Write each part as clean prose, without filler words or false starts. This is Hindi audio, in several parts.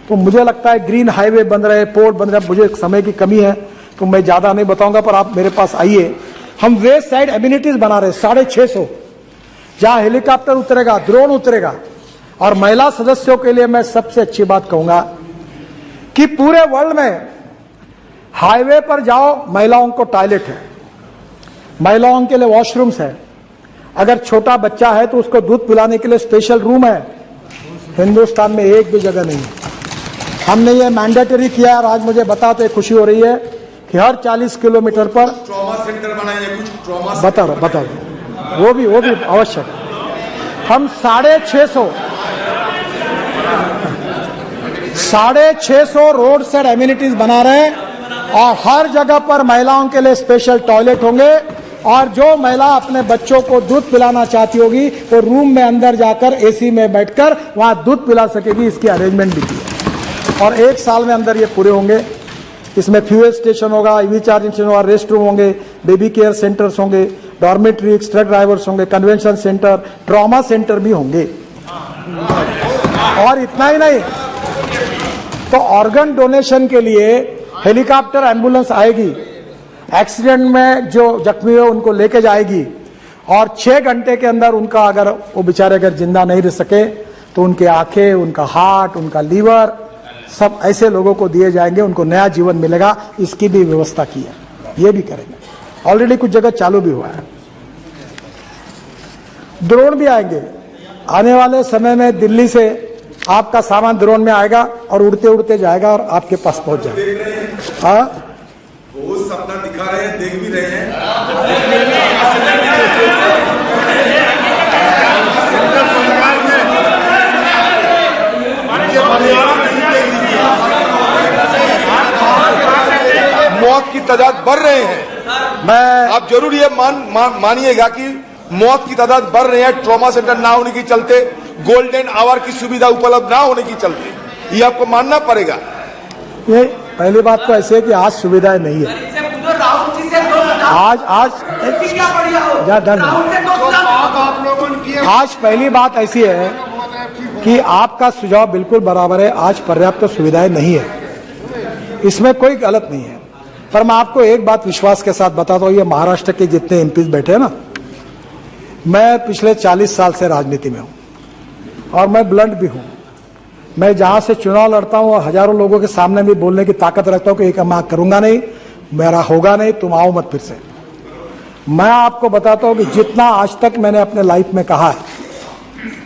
तो मुझे लगता है ग्रीन हाईवे बन रहे, पोर्ट बन रहे, मुझे समय की कमी है तो मैं ज्यादा नहीं बताऊंगा, पर आप मेरे पास आइए। हम वेस्ट साइड एमिनिटीज बना रहे 650, जहां हेलीकॉप्टर उतरेगा, ड्रोन उतरेगा। और महिला सदस्यों के लिए मैं सबसे अच्छी बात कहूंगा कि पूरे वर्ल्ड में हाईवे पर जाओ, महिलाओं को टॉयलेट है, महिलाओं के लिए वॉशरूम्स है, अगर छोटा बच्चा है तो उसको दूध पिलाने के लिए स्पेशल रूम है। हिंदुस्तान में एक भी जगह नहीं है। हमने ये मैंडेटरी किया और आज मुझे बताते खुशी हो रही है कि हर 40 किलोमीटर पर ट्रॉमा सेंटर बनाएंगे, कुछ ट्रॉमा बता दो, वो भी आवश्यक है। हम 650 रोड साइड एमिनिटीज बना रहे हैं और हर जगह पर महिलाओं के लिए स्पेशल टॉयलेट होंगे और जो महिला अपने बच्चों को दूध पिलाना चाहती होगी वो रूम में अंदर जाकर एसी में बैठकर वहां दूध पिला सकेगी। इसकी अरेंजमेंट भी की है और 1 साल में अंदर ये पूरे होंगे। इसमें फ्यूल स्टेशन होगा, ईवी चार्जिंग स्टेशन होगा, रेस्ट रूम होंगे, बेबी केयर सेंटर्स होंगे, डॉर्मेट्री, ट्रक ड्राइवर्स होंगे, कन्वेंशन सेंटर, ट्रॉमा सेंटर भी होंगे। और इतना ही नहीं, तो ऑर्गन डोनेशन के लिए हेलीकॉप्टर एम्बुलेंस आएगी, एक्सीडेंट में जो जख्मी है उनको लेके जाएगी और 6 घंटे के अंदर उनका, अगर वो बेचारे अगर जिंदा नहीं रह सके तो उनके आंखें, उनका हार्ट, उनका लीवर, सब ऐसे लोगों को दिए जाएंगे, उनको नया जीवन मिलेगा। इसकी भी व्यवस्था की है, ये भी करेंगे। ऑलरेडी कुछ जगह चालू भी हुआ है। ड्रोन भी आएंगे आने वाले समय में। दिल्ली से आपका सामान ड्रोन में आएगा और उड़ते उड़ते जाएगा और आपके पास पहुंच जाएगा। हाँ, वो सपना दिखा रहे हैं, देख भी रहे हैं। मौत की तादाद बढ़ रहे हैं। आप जरूर ये मानिएगा कि मौत की तादाद बढ़ रही है, ट्रॉमा सेंटर ना होने के चलते, गोल्डन आवर की सुविधा उपलब्ध ना होने के चलते। ये आपको मानना पड़ेगा। ये पहली बात तो ऐसे है कि आज सुविधाएं नहीं है। आज पहली बात ऐसी है कि आपका सुझाव बिल्कुल बराबर है। आज पर्याप्त सुविधाएं नहीं है, इसमें कोई गलत नहीं है। पर मैं आपको एक बात विश्वास के साथ बताता हूँ, ये महाराष्ट्र के जितने एमपीज बैठे हैं ना, मैं पिछले 40 साल से राजनीति में हूं और मैं ब्लंट भी हूं। मैं जहां से चुनाव लड़ता हूं और हजारों लोगों के सामने भी बोलने की ताकत रखता हूं कि एक मैं करूंगा नहीं, मेरा होगा नहीं, तुम आओ मत फिर से। मैं आपको बताता हूं कि जितना आज तक मैंने अपने लाइफ में कहा है,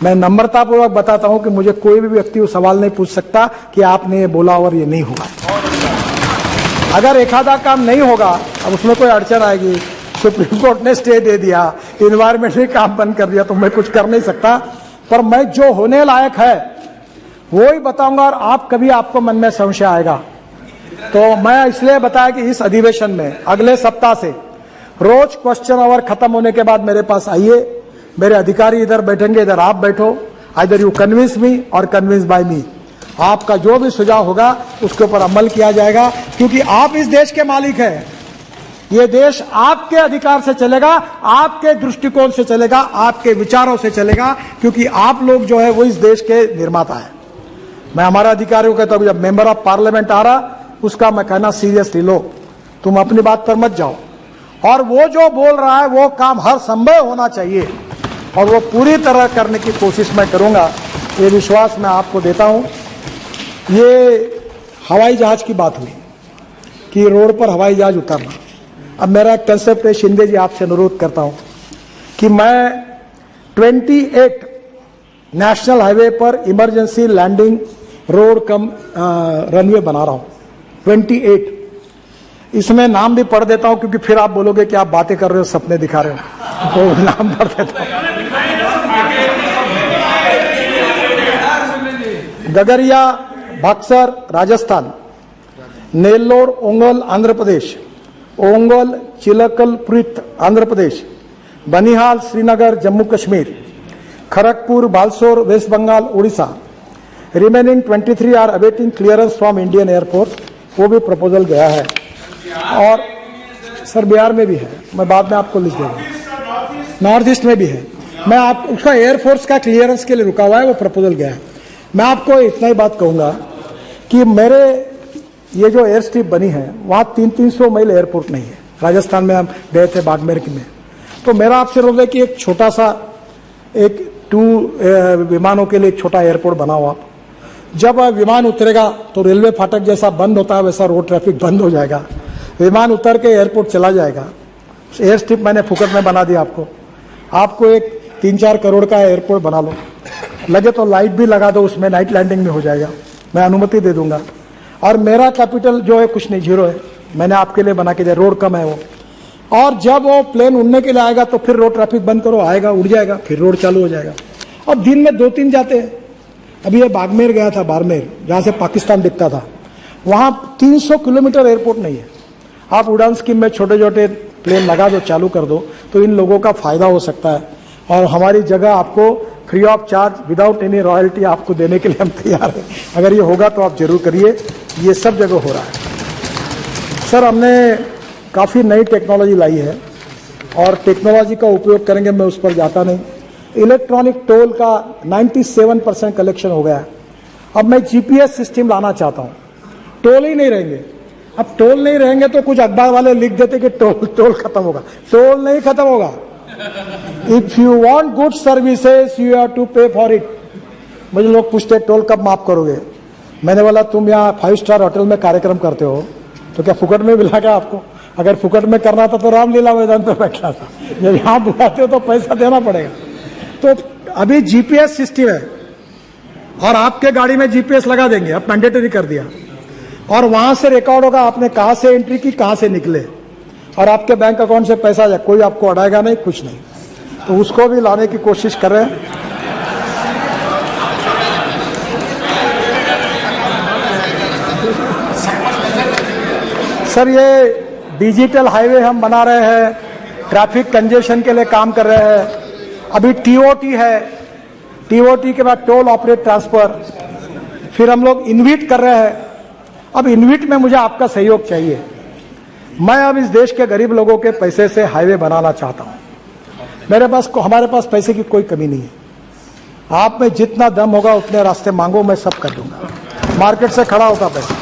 मैं नम्रतापूर्वक बताता हूं कि मुझे कोई भी व्यक्ति वो सवाल नहीं पूछ सकता कि आपने ये बोला और ये नहीं हुआ। अगर एक आधा काम नहीं होगा, अब उसमें कोई अड़चन आएगी, सुप्रीम कोर्ट ने स्टे दे दिया, इन्वायरमेंट ने काम बंद कर दिया, तो मैं कुछ कर नहीं सकता। पर मैं जो होने लायक है वो ही बताऊंगा और आप कभी आपको मन में संशय आएगा तो मैं इसलिए बताया कि इस अधिवेशन में अगले सप्ताह से रोज क्वेश्चन आवर खत्म होने के बाद मेरे पास आइए, मेरे अधिकारी इधर बैठेंगे, इधर आप बैठो, आइदर यू कन्विंस मी और कन्विंस बाय मी। आपका जो भी सुझाव होगा उसके ऊपर अमल किया जाएगा, क्योंकि आप इस देश के मालिक हैं। ये देश आपके अधिकार से चलेगा, आपके दृष्टिकोण से चलेगा, आपके विचारों से चलेगा, क्योंकि आप लोग जो है वो इस देश के निर्माता है। मैं हमारा अधिकारियों को कहता हूं, जब मेंबर ऑफ पार्लियामेंट आ रहा उसका मैं कहना सीरियसली लो, तुम अपनी बात पर मत जाओ, और वो जो बोल रहा है वो काम हर संभव होना चाहिए और वो पूरी तरह करने की कोशिश मैं करूंगा, ये विश्वास मैं आपको देता हूं। ये हवाई जहाज की बात हुई कि रोड पर हवाई जहाज उतरना, अब मेरा एक कंसेप्ट है, शिंदे जी आपसे अनुरोध करता हूं कि मैं 28 नेशनल हाईवे पर इमरजेंसी लैंडिंग रोड कम रनवे बना रहा हूं, 28। इसमें नाम भी पढ़ देता हूं क्योंकि फिर आप बोलोगे कि आप बातें कर रहे हो, सपने दिखा रहे हो, तो नाम पढ़ देता हूं। Gagariya Buxar Rajasthan, Nellore Ongole Andhra Pradesh, Ongole Chilakaluripet Andhra Pradesh, Banihal Srinagar Jammu Kashmir, Kharagpur Balasore west Bengal Orissa. Remaining 23 are awaiting clearance from Indian air force, वो भी प्रपोजल गया है। और सर बिहार में भी है, मैं बाद में आपको लिख दूंगा, नॉर्थ ईस्ट में भी है। मैं आप उसका एयरफोर्स का क्लियरेंस के लिए रुका हुआ है, वो प्रपोजल गया है। मैं आपको इतना ही बात कहूंगा कि मेरे ये जो एयर स्ट्रिप बनी है वहाँ 300 मील एयरपोर्ट नहीं है। राजस्थान में हम गए थे बाड़मेर में, तो मेरा आपसे रोल है कि एक छोटा सा एक 2 विमानों के लिए एक छोटा एयरपोर्ट बनाओ आप। जब विमान उतरेगा तो रेलवे फाटक जैसा बंद होता है वैसा रोड ट्रैफिक बंद हो जाएगा, विमान उतर के एयरपोर्ट चला जाएगा। एयर स्ट्रिप मैंने फुकट में बना दिया आपको एक 3-4 करोड़ का एयरपोर्ट बना लो, लगे तो लाइट भी लगा दो उसमें, नाइट लैंडिंग में हो जाएगा, मैं अनुमति दे दूंगा। और मेरा कैपिटल जो है कुछ नहीं, 0 है, मैंने आपके लिए बना के दिया, रोड कम है वो। और जब वो प्लेन उड़ने के लिए आएगा तो फिर रोड ट्रैफिक बंद करो, आएगा उड़ जाएगा, फिर रोड चालू हो जाएगा। अब दिन में 2-3 जाते हैं। अभी ये बाड़मेर गया था, बाड़मेर जहाँ से पाकिस्तान दिखता था, वहाँ 300 किलोमीटर एयरपोर्ट नहीं है। आप उड़ान स्कीम में छोटे छोटे प्लेन लगा दो, चालू कर दो, तो इन लोगों का फायदा हो सकता है। और हमारी जगह आपको free of charge without any royalty आपको देने के लिए हम तैयार हैं। अगर ये होगा तो आप जरूर करिए, ये सब जगह हो रहा है। सर, हमने काफ़ी नई टेक्नोलॉजी लाई है और टेक्नोलॉजी का उपयोग करेंगे, मैं उस पर जाता नहीं। इलेक्ट्रॉनिक टोल का 97% कलेक्शन हो गया है। अब मैं जीपीएस सिस्टम लाना चाहता हूँ, टोल ही नहीं रहेंगे। अब टोल नहीं रहेंगे तो कुछ अखबार वाले लिख देते कि टोल खत्म होगा, टोल नहीं खत्म होगा। If you want good services you have to pay for it. मुझे लोग पूछते टोल कब माफ करोगे, मैंने बोला तुम यहाँ 5 स्टार होटल में कार्यक्रम करते हो तो क्या फुकट में मिला क्या आपको? अगर फुकट में करना था तो रामलीला मैदान पे बैठना था, जब यहाँ बुलाते हो तो पैसा देना पड़ेगा। तो अभी जीपीएस सिस्टम है और आपके गाड़ी में जीपीएस लगा देंगे, अब मैंडेटरी कर दिया, और वहां से रिकॉर्ड होगा आपने कहां से एंट्री की, कहां से निकले, और आपके बैंक अकाउंट से पैसा जाए, कोई आपको अड़ाएगा नहीं, कुछ नहीं। तो उसको भी लाने की कोशिश कर रहे हैं। सर, ये डिजिटल हाईवे हम बना रहे हैं, ट्रैफिक कंजेशन के लिए काम कर रहे हैं। अभी टीओटी है, टीओटी के बाद टोल ऑपरेट ट्रांसफर, फिर हम लोग इनविट कर रहे हैं। अब इनविट में मुझे आपका सहयोग चाहिए। मैं अब इस देश के गरीब लोगों के पैसे से हाईवे बनाना चाहता हूं। हमारे पास पैसे की कोई कमी नहीं है। आप में जितना दम होगा उतने रास्ते मांगो, मैं सब कर दूंगा। मार्केट से खड़ा होगा पैसा।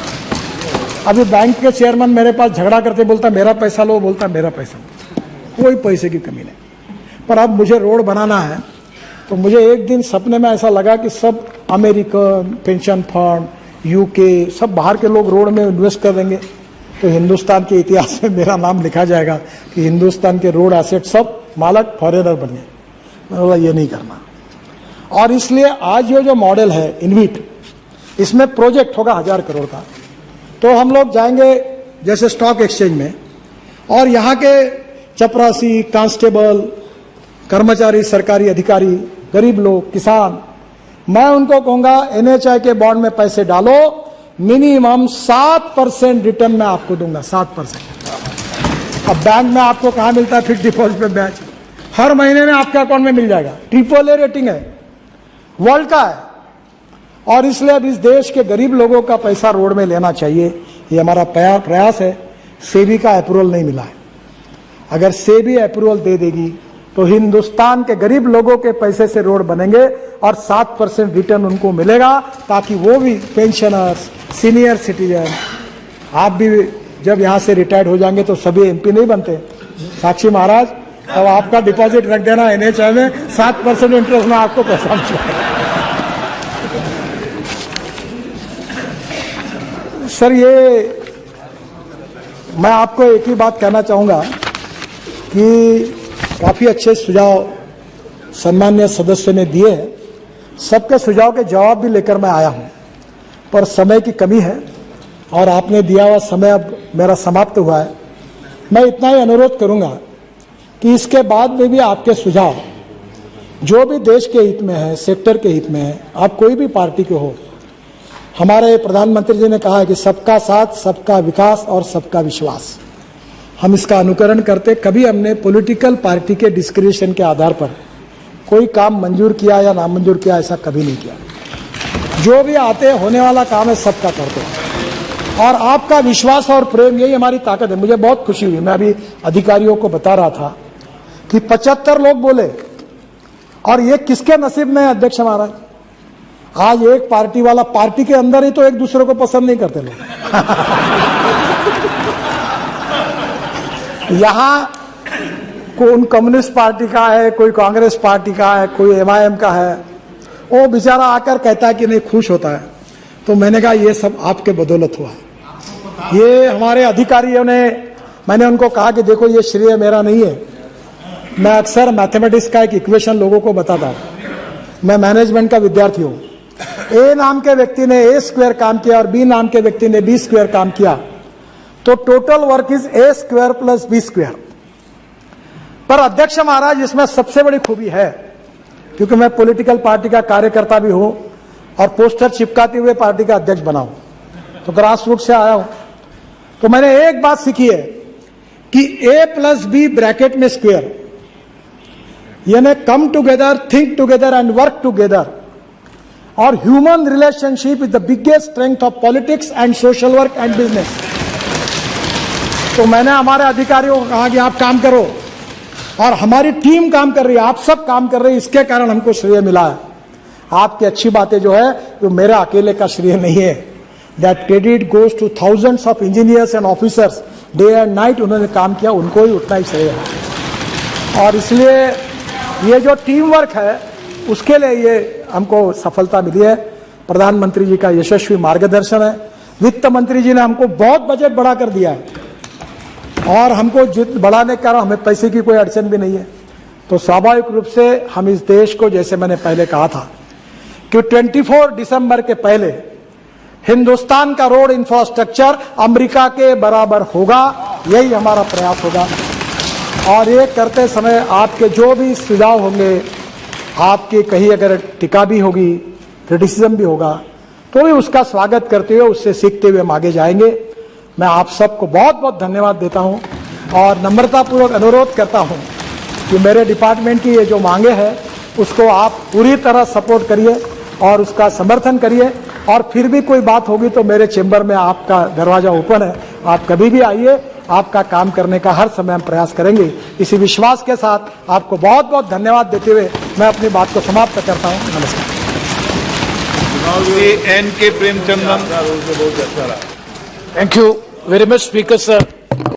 अभी बैंक के चेयरमैन मेरे पास झगड़ा करते, बोलता मेरा पैसा लो, बोलता मेरा पैसा लो। कोई पैसे की कमी नहीं। पर अब मुझे रोड बनाना है तो मुझे एक दिन सपने में ऐसा लगा कि सब अमेरिकन पेंशन फंड, यूके, सब बाहर के लोग रोड में इन्वेस्ट कर देंगे तो हिंदुस्तान के इतिहास में मेरा नाम लिखा जाएगा कि हिंदुस्तान के रोड एसेट सब मालक फॉरेनर बने। मैं बोला ये नहीं करना। और इसलिए आज जो मॉडल है इनविट, इसमें प्रोजेक्ट होगा 1000 करोड़ का। तो हम लोग जाएंगे जैसे स्टॉक एक्सचेंज में, और यहाँ के चपरासी, कांस्टेबल, कर्मचारी, सरकारी अधिकारी, गरीब लोग, किसान, मैं उनको कहूंगा एनएचआई के बॉन्ड में पैसे डालो, मिनिमम 7% रिटर्न मैं आपको दूंगा, 7%। अब बैंक में आपको कहां मिलता है फिक्स डिपॉजिट पे ब्याज? हर महीने में आपके अकाउंट में मिल जाएगा। AAA रेटिंग है, वर्ल्ड का है। और इसलिए अब इस देश के गरीब लोगों का पैसा रोड में लेना चाहिए, ये हमारा प्रयास है। सेबी का अप्रूवल नहीं मिला है। अगर सेबी अप्रूवल दे देगी तो हिंदुस्तान के गरीब लोगों के पैसे से रोड बनेंगे और 7% रिटर्न उनको मिलेगा, ताकि वो भी पेंशनर्स, सीनियर सिटीजन, आप भी जब यहाँ से रिटायर्ड हो जाएंगे तो सभी MP नहीं बनते। साक्षी महाराज, अब आपका डिपॉजिट रख देना NHI में, 7% इंटरेस्ट में आपको पैसा मिलेगा। सर, ये मैं आपको एक ही बात कहना चाहूंगा कि काफी अच्छे सुझाव सम्मान्य सदस्य ने दिए हैं। सबके सुझाव के जवाब भी लेकर मैं आया हूं, पर समय की कमी है और आपने दिया हुआ समय अब मेरा समाप्त हुआ है। मैं इतना ही अनुरोध करूंगा कि इसके बाद में भी आपके सुझाव जो भी देश के हित में है, सेक्टर के हित में है, आप कोई भी पार्टी के हो, हमारे प्रधानमंत्री जी ने कहा है कि सबका साथ, सबका विकास और सबका विश्वास, हम इसका अनुकरण करते। कभी हमने पॉलिटिकल पार्टी के डिस्क्रिप्शन के आधार पर कोई काम मंजूर किया या नामंजूर किया, ऐसा कभी नहीं किया। जो भी आते होने वाला काम है सबका करते हैं, और आपका विश्वास और प्रेम, यही हमारी ताकत है। मुझे बहुत खुशी हुई, मैं अभी अधिकारियों को बता रहा था कि 75 लोग बोले, और ये किसके नसीब में है अध्यक्ष महाराज? आज एक पार्टी वाला पार्टी के अंदर ही तो एक दूसरे को पसंद नहीं करते लोग। यहां कोई कम्युनिस्ट पार्टी का है, कोई कांग्रेस पार्टी का है, कोई MIM का है, वो बेचारा आकर कहता है कि नहीं, खुश होता है। तो मैंने कहा ये सब आपके बदौलत हुआ। ये हमारे अधिकारियों ने, मैंने उनको कहा कि देखो ये श्रेय मेरा नहीं है, मैं अक्सर मैथमेटिक्स का एक इक्वेशन लोगों को बताता हूं, मैं मैनेजमेंट का विद्यार्थी हूं। ए नाम के व्यक्ति ने A² काम किया और B नाम के व्यक्ति ने B² काम किया, तो total work is A² + B²। पर अध्यक्ष महाराज, इसमें सबसे बड़ी खूबी है, क्योंकि मैं पॉलिटिकल पार्टी का कार्यकर्ता भी हूं और पोस्टर चिपकाते हुए पार्टी का अध्यक्ष बना हूं, तो ग्रास रूट से आया हूं। तो मैंने एक बात सीखी है कि A + B ब्रैकेट में स्क्वायर, यानी come together, think together and work together. और human relationship is the biggest strength of politics and social work and business. तो मैंने हमारे अधिकारियों को कहा कि आप काम करो, और हमारी टीम काम कर रही है, आप सब काम कर रहे हैं, इसके कारण हमको श्रेय मिला है। आपकी अच्छी बातें जो है वो मेरा अकेले का श्रेय नहीं है। That credit goes two thousands of engineers and officers, day and night उन्होंने काम किया, उनको ही उतना ही श्रेय है। और इसलिए ये जो टीम वर्क है उसके लिए ये हमको सफलता मिली है। प्रधानमंत्री जी का यशस्वी मार्गदर्शन है, वित्त मंत्री जी ने हमको बहुत बजट बढ़ा कर दिया है, और हमको बढ़ाने का हमें पैसे की कोई अड़चन भी नहीं है। तो स्वाभाविक रूप से हम इस देश को, जैसे मैंने पहले कहा था कि 24 दिसंबर के पहले हिंदुस्तान का रोड इंफ्रास्ट्रक्चर अमेरिका के बराबर होगा, यही हमारा प्रयास होगा। और ये करते समय आपके जो भी सुझाव होंगे, आपकी कहीं अगर टीका भी होगी, क्रिटिसिज्म भी होगा, तो भी उसका स्वागत करते हुए, उससे सीखते हुए हम आगे जाएंगे। मैं आप सबको बहुत बहुत धन्यवाद देता हूं और नम्रतापूर्वक अनुरोध करता हूं कि मेरे डिपार्टमेंट की ये जो मांगे हैं उसको आप पूरी तरह सपोर्ट करिए और उसका समर्थन करिए। और फिर भी कोई बात होगी तो मेरे चेंबर में आपका दरवाजा ओपन है, आप कभी भी आइए, आपका काम करने का हर समय हम प्रयास करेंगे। इसी विश्वास के साथ आपको बहुत बहुत धन्यवाद देते हुए मैं अपनी बात को समाप्त करता हूं। नमस्कार। NK Premchandran. Thank you very much, Speaker sir.